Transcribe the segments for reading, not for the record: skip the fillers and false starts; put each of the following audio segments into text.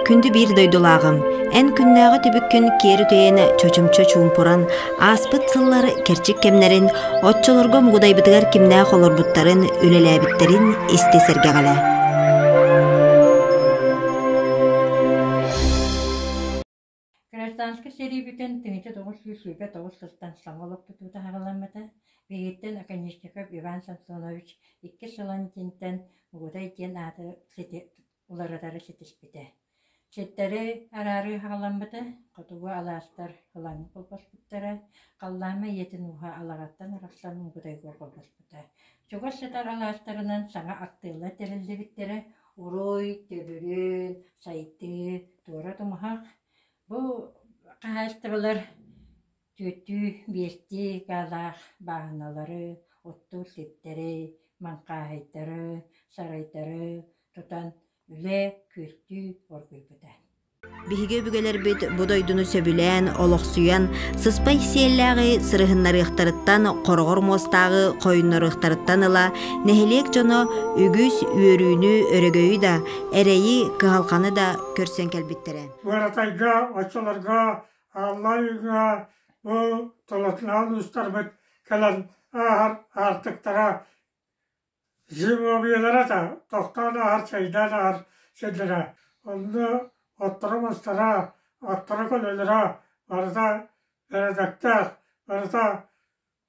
күндү bir дойдулағым. Эн күннәғы түбіккін кері түйені чөчімчө чуымпуран, аспыт сыллары керчик кемнерин, отчолорго мұғдайбытығар кемнә қолорбуттарын, өлеләбіттерин истесерге ғала. Гражданский серебряный тынчы doğuşlu sübe doğuşluktan samoluk tutuda havalanmada. Biritten Akanishnikov Иван Самсонович 2 жылын тинтен угудай тен аты уларадары сетиспите. Четтері арары хағаламбыды, құтуға аластар қылаңы қолбаспыттары, қаллама етін уға алағаттан арақсан угудай қолбаспыты. Чоға сетар аластарынан саңа ақтылы терілді біттері, урой, төлірін, сайты, тура тумахақ. Бұл қағастырылар төтті, берті, ғалақ, бағыналары, отту септері, манқағайттары, сарайтары, тұтан үлі, көрті, орғый бұда. Биһиге бүгелер бит будойдуну сөбүлән, олоқсуян, сыспай сиелләғы сырыхыннары ықтарыттан, қорғыр мостағы қойыннары ықтарыттан ыла, нәхелек жоно үгіз үйөрүүнү өрөгөйі да, әрейі кығалқаны да көрсен кәлбеттері. Бұратайға, очаларға, Аллайға, бұл толатынал ұстар бұд кәлін артықтара жимобиялара да, тоқтаны ар чайдан ар седлера. Оны оттырымыстара, оттыры көлелера, барыда әрәдәктәк, барыда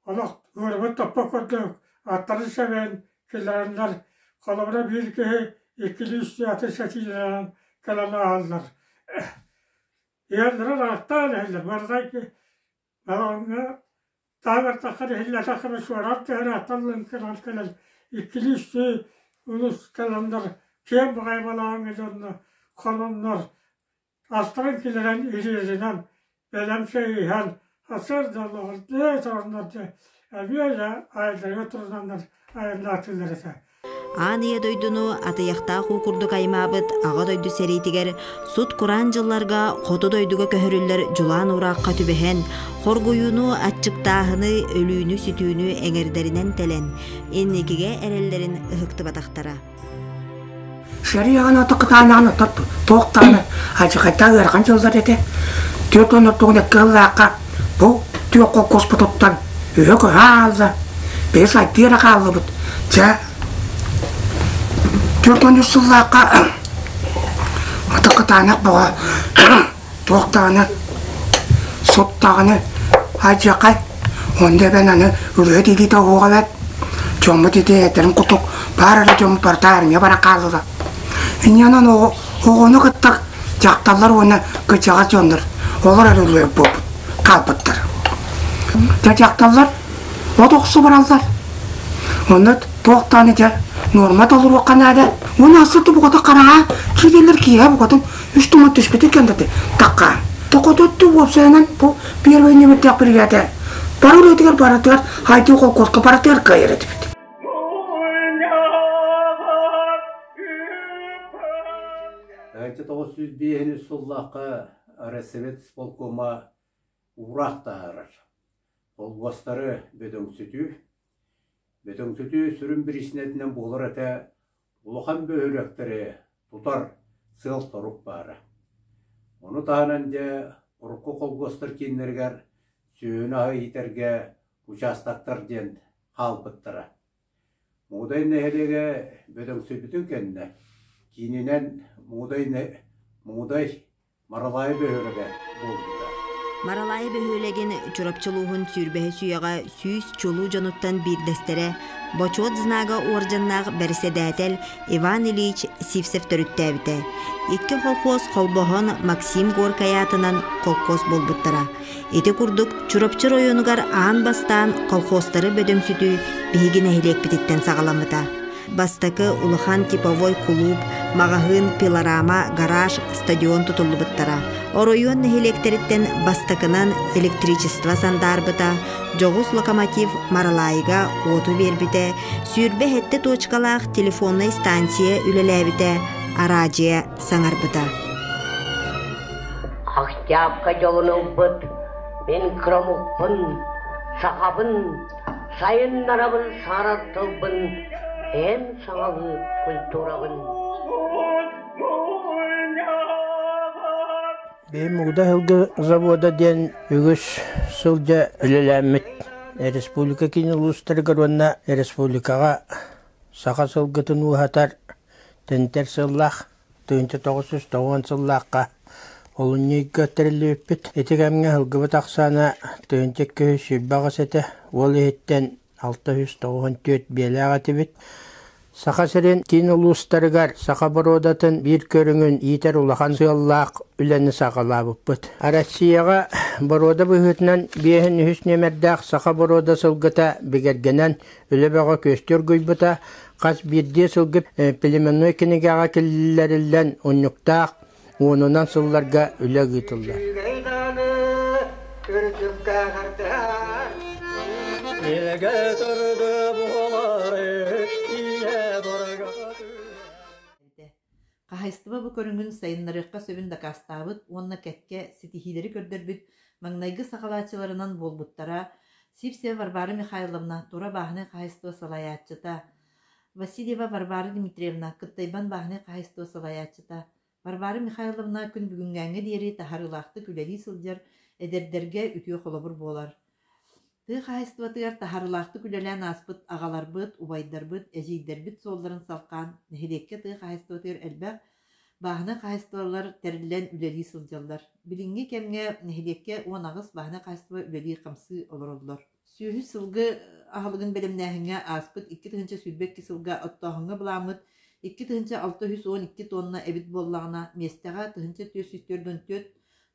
олық өрбі топпа көттік, аттары сәбен келерінлер, қолымына бір кеге екілі үсті аты сәтилерін кәліні алыныр. Ерлері рақтан әлі, барыда ке, балаңға тағыр тақыр әлі тақыры суарат тәрі атталын кәлін, екілі үсті ұлыс кәлінлер, кен бұғай балаңға жонны, қолымнар, астырын келерін үйрерінен, бәлемше үйен, асыр далығыр, не тұрғандар, әбейі айдарға тұрғандар, айында атылар еті. Аныя дойдуну атыяқтақ ұқұрдық аймабыт аға дойду сәрейтігер суд құран жылларға қоты дойдуға көхірілер жулан ураққа түбіхен, қоргуюну атчықтағыны өлүүнү сүтүүнү әңердерінен тәлен, еннекеге әрелдерін ұхықты батақтара. Шарияған аты қытанағыны тоқтағыны ажықайта өрған жылдар еді. Төрт өніртуғын әккі ғылаққа бұл түйек қол қоспы тұттан үйек алды. Бес айтыр қалды бұд. Төрт өнір сұллаққа аты қытанақ бұға тоқтағыны соттағыны ажықай. Онда бән аны үлі дейді оғалад. Жомы дейді әдірін құтық барыры жомы барта әрме бара қалды. Инянан оғыны қыттық жақталар оны күтіға жоныр. Олар әлі болып қалпыттыр. Жақталар отоқсы баралдар. Оны тоқтаны де нормат олыр оқан әлі. Оны асырды бұғыды қараға кеделер кие бұғыдың үштіңі түшпеті кендеді таққа. Тоқыды өтті өпсайынан бұл бербей неметтек біргеді. Бар өлетігер баратығар айты қол қосқы баратығар қайыр етіп. Әйті 905 сұллаққа Рәсімет сполкома урақта арар. Олғастары бөдің сүті сүрін бір ісінетінен болыр әті ұлыған бөйректері тұтар сыл тұрып бары. Оны тағынан де ұрқы қолғастыр кенлергер сүйені айытерге участақтар ден қалпыттыры. Мұғдай нәхелеге бөдің сүбітін кенне, кейінінен мұғдай маралай бөйреге болды. Маралай бөһөлеген чурапчылуғын сүрбәһі сүйяға сүйіс чулу жануттан бір дәстері, бочуот знага оржаннағы бәріседәтел Иван Ильич Сивсев төріттәбіті. Екі қолқос қолбоғын Максим Горкаятынан қолқос болбыттыра. Еті күрдік чурапчы районығар аан бастан қолқостары бөдөң сүті бейгін әйлек бітеттен сағаламыта. Бастакы улыхан типовой клуб, мағағын, пилорама, гараж, стадион тұтылы бұттара. Оройон нәхелектеріттен бастакынан электричество сандарбыта, жоғыз локомотив маралайға оту бербіте, сүрбе хетті точкалақ телефонной станция үлеләбіте, аражия саңарбыта. Ақтиапқа жоғының бұд, мен крамықпын, сақабын, сайын нарабын сараттылбын, hem sağlık kültürün. Benim Uda Hılgı Zavoda den ügüs sılca ülelemmit. Respublika kini ulusları garvanna Respublikaga sağa sılgıtın uhatar tenter sıllah 1990 sıllıqqa olunnyig götterili öppüt. Etikemge Hılgı bataqsana töntek köy sülbağı sete ol ehitten 694 belağa tibit. Sağa seren kini uluslarıgar sağa barodatın bir körüngün iter ulahan sığallaq üleni sağalabıppıt. Aratsiyaga baroda bühütünen biyehin hüsnü merdaq sağa baroda sılgıta bigergenen ülebağa köstür güybüta qas birdiye sılgıp pilimenu ekinigaga killerillen onnuktaq onundan sıllarga üle gıtıllar. Qahaystıba bu körüngün sayınlarıqqa söbün da kastabıt, onna ketke sitihileri kördürbüt, mangnaygı saqalaçılarından bolbuttara, Sivsev Varvara Mikhailovna Tura bahne qahaystıba salayatçıta, Vasilyeva Varvara Dmitrievna Kıttayban bahne qahaystıba salayatçıta, Varvara Mikhailovna kün bugüngänge deri taharılaqtı küleli sıljar, ederderge ütüye kolobur bolar. Tı qahaystıbatıgar taharılaqtı külelen aspıt, ağalarbıt, ubaydarbıt, ejiyderbit solların salqan, nehidekke tı qahaystıbatıgar elbaq, bahne qahaystıbalar terilen üleli sıljallar. Bilingi kemge nehidekke on ağız bahne qahaystıba üleli qamsı olurullar. Sühü sılgı ahılgın belimnähine aspıt 2 tığınca sülbekki sılga ottahınga bulamıt, 2 tığınca 612 tonna ebit bollağına, mestağa tığınca 404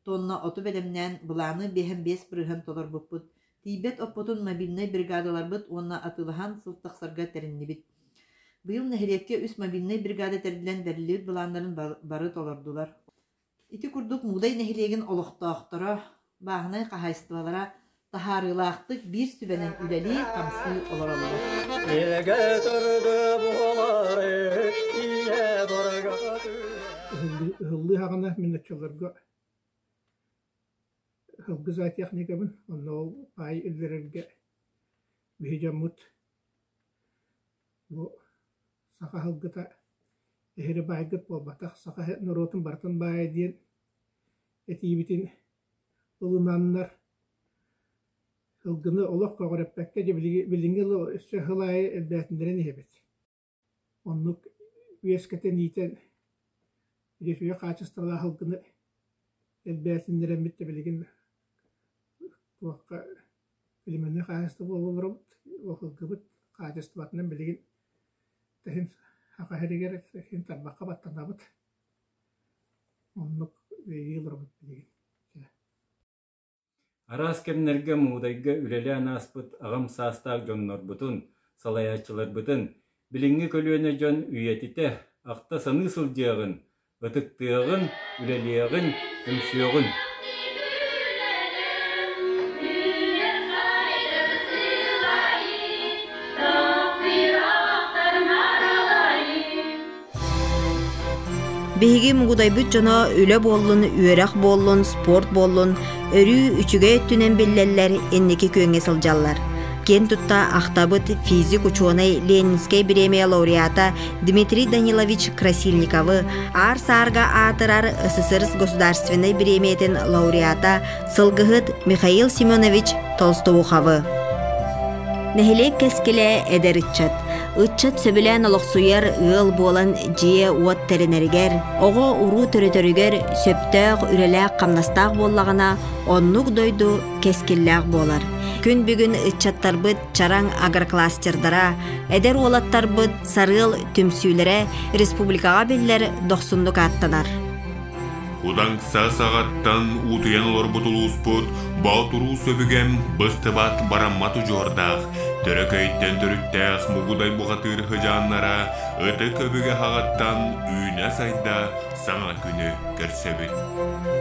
tonna otu belimnän bulanı behem 5 bırıhın tolar buput. Tibet opotun mobilnay brigadalar bıt, onna atılıhan sıltaqsarga terinni bit. Bu yıl nehidekke üst mobilnay brigada terilen verilibit bulanların barıt olurdular. İki kurduk muğday nehilegen oluqtaqtara, bağnay qahaystıvalara, taharılaqtık bir sübenen üleli qamsı olurulur. Elge turdu buğaları, iye borgatı. Hıllı hağına minnetçalarga Hılgı zat yaxnikabın, onu ol pay illererge bihicamut. Bu saqa hılgıta ehiri baygıt bolbataq, saqa nurotun bartın bay diyen etibitin ılınanlar hılgını olaq qoğureppekke bilingil üstü hılayı elbätinlerin ehebet. Onluk üyesketen iten üyesüye qaçıstıla hılgını elbätinlerin bitti biligin Vaka bilimini qahaystıba olurumut, oqılgıbıt qahaystıbatından biligin tehin haqa heriger, tehin tabbaqa battanabıt. Onluk yılırımut biligin. Araskemnerge muğdayga üleli anaspıt ağam sastag jonlar butun, salayatçılar butun, bilingi kölüene jon üyetite, aqta sanı sıljağın, ıtıktığın, üleliğin, ümsüyağın. Bihigi muğdaybyt jona üle bollun, üerak bollun, sport bollun, örü üçüge öttünen billeller enneki köňe sıljallar. Ken tutta ahtabyt fizik учёный Ленинской премия лауреата Дмитрий Данилович Красильниковы, ар сарга атырар СССР государственной премиятын лауреата Сылгыхыт Михаил Семенович Толстовуховы. Нехилек кескеле эдер ытчат. Ытчат сөбілен олықсуяр ыл болан жие уот теренергер, оғы уру төрөтөрүгер сөптөк үрелек қамнастақ боллағына оннук дойду кескелләк болар. Күн бүгін ытчаттарбыт чараң агрокластердара, эдер олаттарбыт сарыл түмсүйлere республикаға беллер 90 аттанар. Удан кыса сағаттан утуян олар бұтылуыспыт, баутуру сөбігем бұстыбат бараммату жордақ, Төрөкөйттен төрүттәк мугудай буғатыр хыжаннара, ыты көбіге хағаттан үйне сайда саңа күні көрсөбіт.